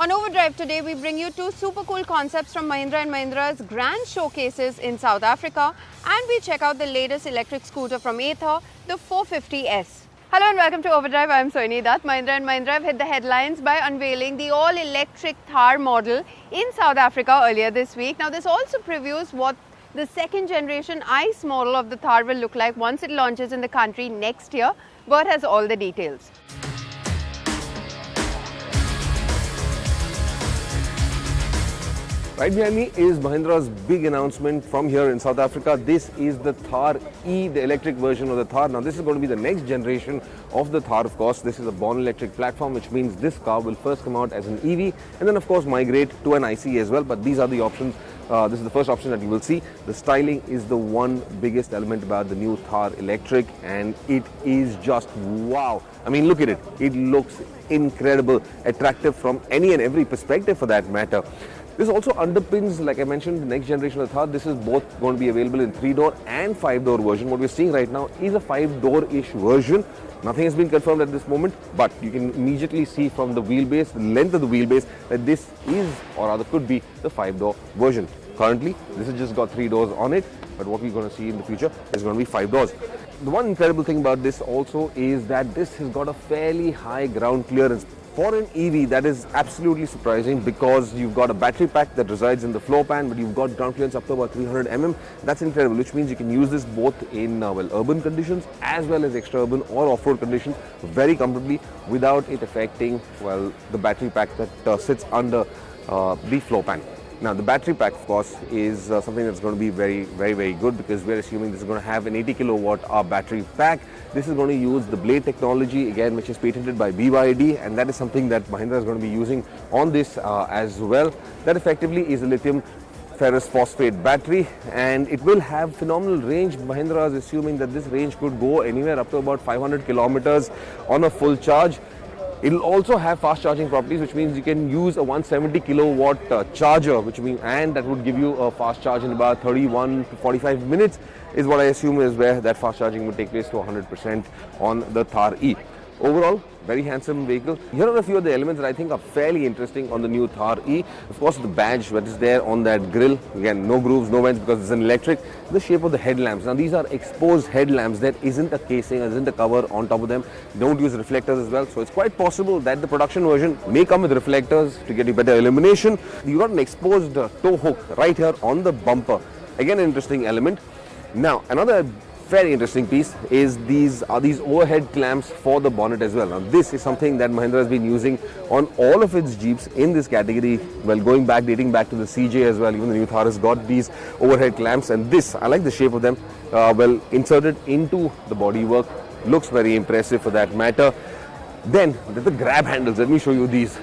On Overdrive today, we bring you two super cool concepts from Mahindra and Mahindra's grand showcases in South Africa, and we check out the latest electric scooter from Thar, the 450S. Hello and welcome to Overdrive. I am Soini Dutt. Mahindra and Mahindra have hit the headlines by unveiling the all-electric Thar model in South Africa earlier this week. Now, this also previews what the second generation ICE model of the Thar will look like once it launches in the country next year. Bert has all the details. Right behind me is Mahindra's big announcement from here in South Africa. This is the Thar.e, the electric version of the Thar. Now, this is going to be the next generation of the Thar, of course. This is a born electric platform, which means this car will first come out as an EV and then, of course, migrate to an ICE as well. But these are the options. This is the first option that you will see. The styling is the one biggest element about the new Thar Electric, and it is just wow. I mean, look at it. It looks incredible, attractive from any and every perspective for that matter. This also underpins, like I mentioned, the next generation of Thar. This is both going to be available in 3-door and 5-door version. What we're seeing right now is a 5-door-ish version. Nothing has been confirmed at this moment, but you can immediately see from the wheelbase, the length of the wheelbase, that this is, or rather could be, the 5-door version. Currently, this has just got 3 doors on it, but what we're going to see in the future is going to be 5 doors. The one incredible thing about this also is that this has got a fairly high ground clearance. For an EV, that is absolutely surprising because you've got a battery pack that resides in the floor pan, but you've got ground clearance up to about 300 mm. That's incredible, which means you can use this both in urban conditions as well as extra-urban or off-road conditions very comfortably without it affecting, the battery pack that sits under the floor pan. Now, the battery pack, of course, is something that's going to be very good because we're assuming this is going to have an 80 kilowatt-hour battery pack. This is going to use the blade technology, again, which is patented by BYD, and that is something that Mahindra is going to be using on this as well. That effectively is a lithium ferrous phosphate battery, and it will have phenomenal range. Mahindra is assuming that this range could go anywhere up to about 500 kilometers on a full charge. It will also have fast charging properties, which means you can use a 170 kilowatt charger, and that would give you a fast charge in about 31 to 45 minutes, is what I assume is where that fast charging would take place to 100% on the Thar.e. Overall, very handsome vehicle. Here are a few of the elements that I think are fairly interesting on the new Thar.e. Of course, the badge that is there on that grille. Again, no grooves, no vents because it's an electric. The shape of the headlamps. Now, these are exposed headlamps. There isn't a casing, there isn't a cover on top of them. Don't use reflectors as well. So, it's quite possible that the production version may come with reflectors to get you better illumination. You've got an exposed tow hook right here on the bumper. Again, an interesting element. Now, another very interesting piece is these overhead clamps for the bonnet as well. Now, this is something that Mahindra has been using on all of its Jeeps in this category, dating back to the CJ as well. Even the new Thar has got these overhead clamps, and this, I like the shape of them, inserted into the bodywork. Looks very impressive for that matter. Then, the grab handles. Let me show you these.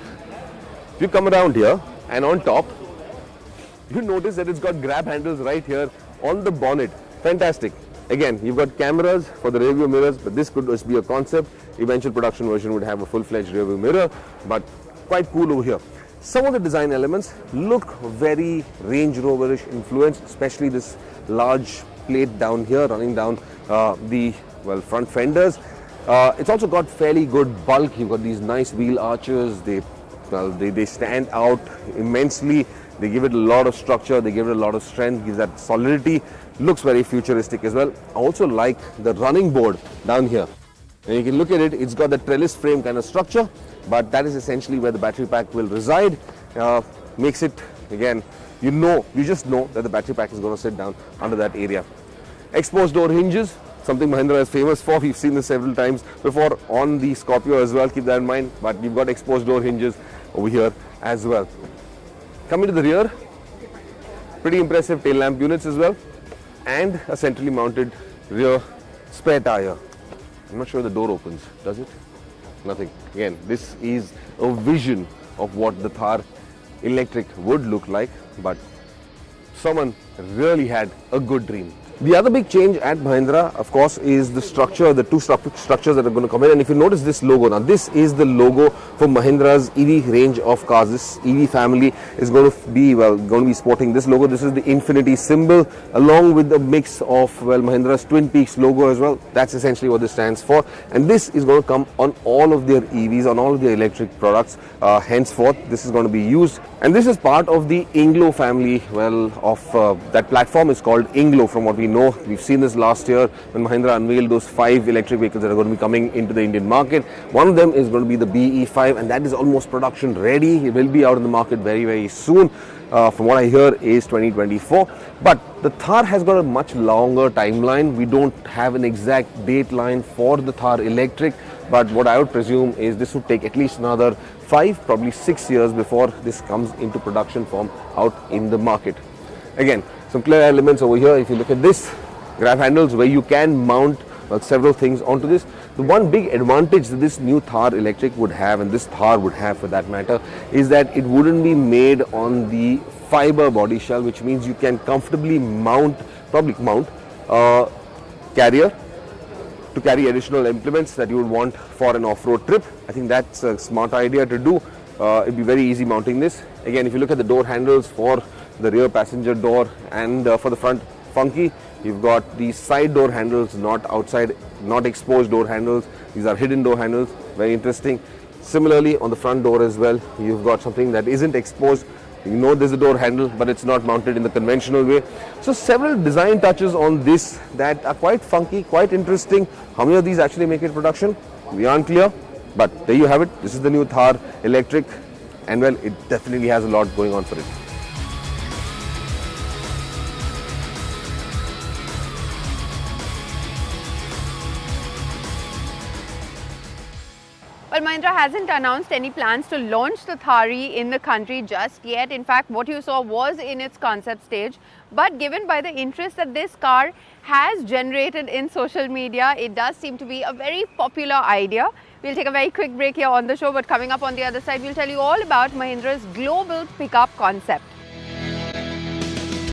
If you come around here and on top, you notice that it's got grab handles right here on the bonnet. Fantastic. Again, you've got cameras for the rear view mirrors, but this could just be a concept. Eventual production version would have a full-fledged rear view mirror, but quite cool over here. Some of the design elements look very Range Rover-ish influenced, especially this large plate down here running down the front fenders. It's also got fairly good bulk. You've got these nice wheel arches. They stand out immensely. They give it a lot of structure, they give it a lot of strength, gives that solidity. Looks very futuristic as well. I also like the running board down here. And you can look at it, it's got the trellis frame kind of structure, but that is essentially where the battery pack will reside. Makes it, again, you just know that the battery pack is going to sit down under that area. Exposed door hinges, something Mahindra is famous for. We've seen this several times before on the Scorpio as well, keep that in mind. But you've got exposed door hinges over here as well. Coming to the rear, pretty impressive tail lamp units as well, and a centrally mounted rear spare tire. I'm not sure the door opens, does it? Nothing. Again, this is a vision of what the Thar Electric would look like, but someone really had a good dream. The other big change at Mahindra, of course, is the structure, the two structures that are going to come in. And if you notice this logo, now this is the logo for Mahindra's EV range of cars. This EV family is going to be sporting this logo. This is the infinity symbol, along with the mix of Mahindra's Twin Peaks logo as well. That's essentially what this stands for. And this is going to come on all of their EVs, on all of their electric products. Henceforth, this is going to be used. And this is part of the Inglo family, that platform is called Inglo from what we know. We've seen this last year when Mahindra unveiled those 5 electric vehicles that are going to be coming into the Indian market. One of them is going to be the BE5, and that is almost production ready. It will be out in the market very, very soon. From what I hear is 2024. But the Thar has got a much longer timeline. We don't have an exact date line for the Thar Electric, but what I would presume is this would take at least another 5, probably 6 years before this comes into production form out in the market. Again, some clear elements over here. If you look at this, grab handles where you can mount several things onto this. The one big advantage that this new Thar Electric would have, and this Thar would have for that matter, is that it wouldn't be made on the fiber body shell, which means you can comfortably mount a carrier to carry additional implements that you would want for an off-road trip. I think that's a smart idea to do. It'd be very easy mounting this. Again, if you look at the door handles for the rear passenger door and for the front funky, you've got the side door handles, not outside, not exposed door handles. These are hidden door handles, very interesting. Similarly, on the front door as well, you've got something that isn't exposed. You know there's a door handle, but it's not mounted in the conventional way. So several design touches on this that are quite funky, quite interesting. How many of these actually make it production? We aren't clear, but there you have it. This is the new Thar Electric, and it definitely has a lot going on for it. Well, Mahindra hasn't announced any plans to launch the Thar.e in the country just yet. In fact, what you saw was in its concept stage. But given by the interest that this car has generated in social media, it does seem to be a very popular idea. We'll take a very quick break here on the show, but coming up on the other side, we'll tell you all about Mahindra's global pickup concept.